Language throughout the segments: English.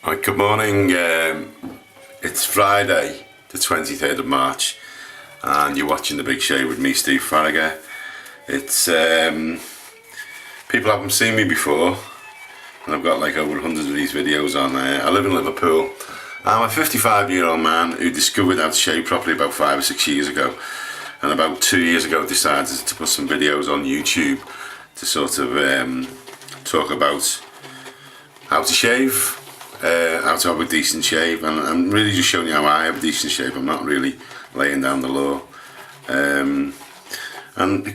Right, good morning. It's Friday, the 23rd of March, and you're watching The Big Show with me, Steve Faragher. It's people haven't seen me before, and I've got like over 100 of these videos on there. I live in Liverpool. I'm a 55-year-old man who discovered how to shave properly about 5 or 6 years ago, and about 2 years ago decided to put some videos on YouTube to sort of talk about how to shave. How to have a decent shave, and I'm really just showing you how I have a decent shave. I'm not really laying down the law, and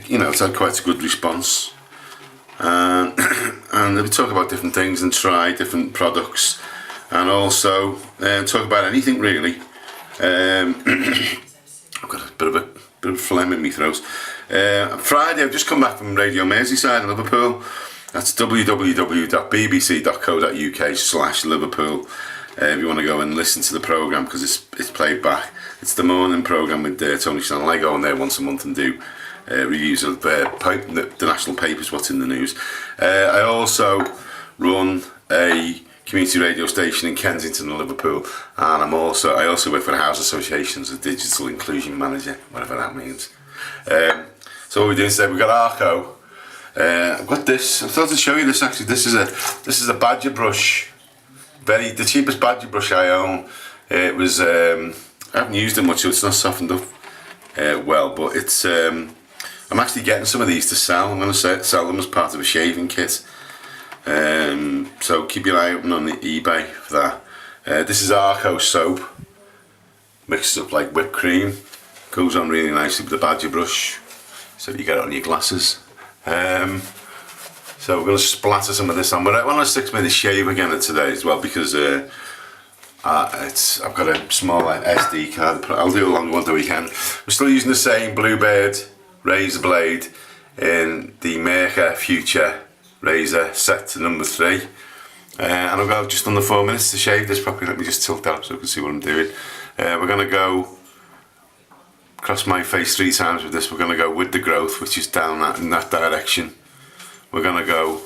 you know, it's had quite a good response. And we talk about different things and try different products, and also talk about anything really. I've got a bit of phlegm in my throat. Friday, I've just come back from Radio Merseyside in Liverpool. That's www.bbc.co.uk/Liverpool. If you want to go and listen to the programme, because it's played back. It's the morning programme with Tony Shannon. I go on there once a month and do reviews of the national papers, what's in the news. I also run a community radio station in Kensington and Liverpool, and I also work for the House Association as a digital inclusion manager, whatever that means. So what we're doing today, we've got Arco. I've got this. I thought to show you this actually. This is a badger brush. The cheapest badger brush I own. It was I haven't used it much, so it's not softened up well. But it's I'm actually getting some of these to sell. I'm going to sell them as part of a shaving kit. So keep your eye open on the eBay for that. This is Arco soap. Mixes up like whipped cream. Goes on really nicely with the badger brush, so you get it on your glasses. So we're going to splatter some of this on, but I want to stick to the shave again today as well, because I've got a small SD card. I'll do a longer one the weekend. We're still using the same Bluebird razor blade in the Meragher Future razor set to number 3, and I've got just under 4 minutes to shave this properly. Let me just tilt that up so you can see what I'm doing. We're going to go across my face 3 times with this. We're going to go with the growth, which is down in that direction. We're going to go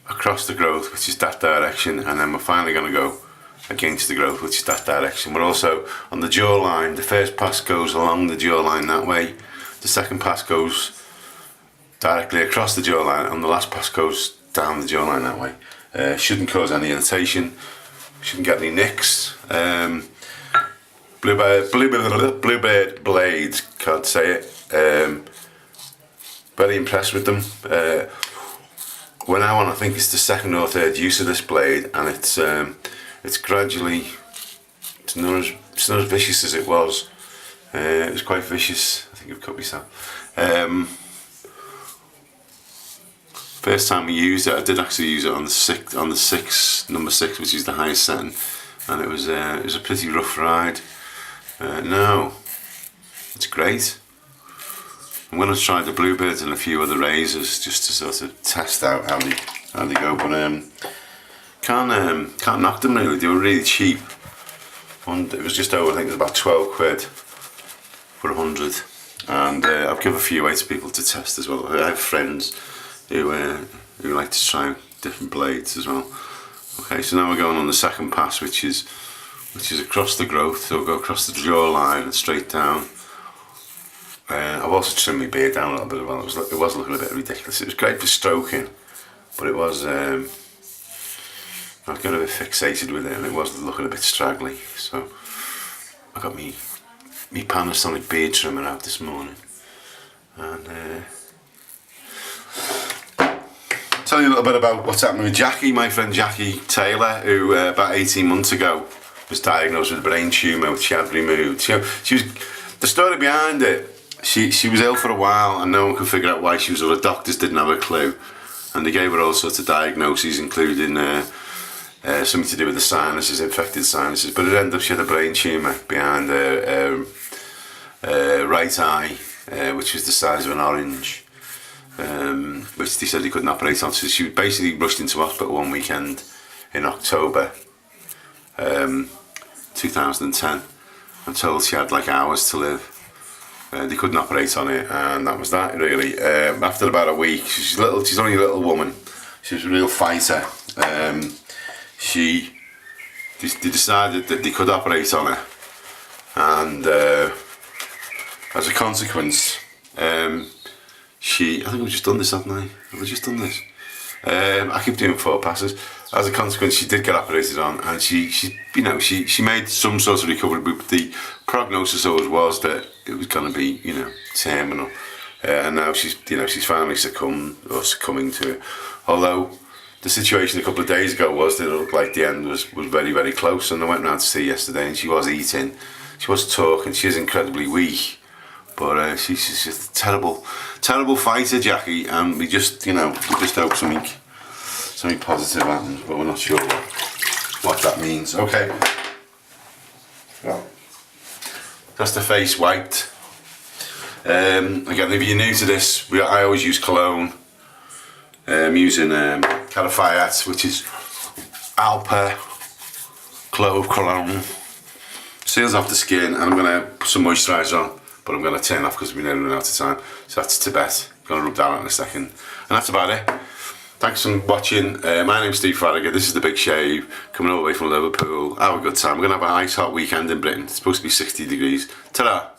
across the growth, which is that direction, and then we're finally going to go against the growth, which is that direction. We're also on the jawline. The first pass goes along the jawline that way. The second pass goes directly across the jawline, and the last pass goes down the jawline that way. Shouldn't cause any irritation. Shouldn't get any nicks. Bluebird blades, can't say it. Very impressed with them. We're now on, I think it's the 2nd or 3rd use of this blade, and it's gradually, it's not as vicious as it was. It was quite vicious. I think I've cut myself. First time we used it, I did actually use it on the number 6, which is the highest setting, and it was a pretty rough ride. No, it's great. I'm going to try the Bluebirds and a few other razors just to sort of test out how they go, but can't knock them really. They were really cheap. And it was just over, I think it was about 12 quid for 100, and I've given a few away to people to test as well. I have friends who like to try different blades as well. Okay, so now we're going on the second pass, which is across the growth. So we'll go across the jawline and straight down. I've also trimmed my beard down a little bit as well. It was looking a bit ridiculous. It was great for stroking, but it was I got a bit fixated with it, and it was looking a bit straggly. So I got me Panasonic beard trimmer out this morning, and tell you a little bit about what's happening with Jackie, my friend Jackie Taylor, who about 18 months ago was diagnosed with a brain tumour, which she had removed. She was, the story behind it, she was ill for a while, and no one could figure out why she was ill. The doctors didn't have a clue, and they gave her all sorts of diagnoses, including something to do with the sinuses, infected sinuses, but it ended up she had a brain tumour behind her right eye, which was the size of an orange, which they said they couldn't operate on. So she was basically rushed into hospital one weekend in October 2010 and told she had like hours to live. They couldn't operate on it, and that was that really. After about a week, she's only a little woman. She was a real fighter. She they decided that they could operate on her, and as a consequence, I think we've just done this, haven't I? Have we just done this? I keep doing 4 passes. As a consequence, she did get operated on, and she made some sort of recovery, but the prognosis always was that it was going to be, terminal. And now she's finally succumbing to it. Although the situation a couple of days ago was that it looked like the end was very, very close. And I went round to see her yesterday, and she was eating, she was talking, she is incredibly weak. But she's just a terrible, terrible fighter, Jackie. And we just hope something positive happens, but we're not sure what that means. Okay. Well, that's the face wiped. Again, if you're new to this, I always use cologne. I'm using Calafayette, which is Alpa Clove Cologne. Seals off the skin, and I'm going to put some moisturiser on, but I'm going to turn off because we're nearly running out of time. So that's Tibet. I'm going to rub that on in a second. And that's about it. Thanks for watching. My name's Steve Faragher. This is The Big Shave, coming all the way from Liverpool. Have a good time. We're going to have a nice hot weekend in Britain. It's supposed to be 60 degrees. Ta-da!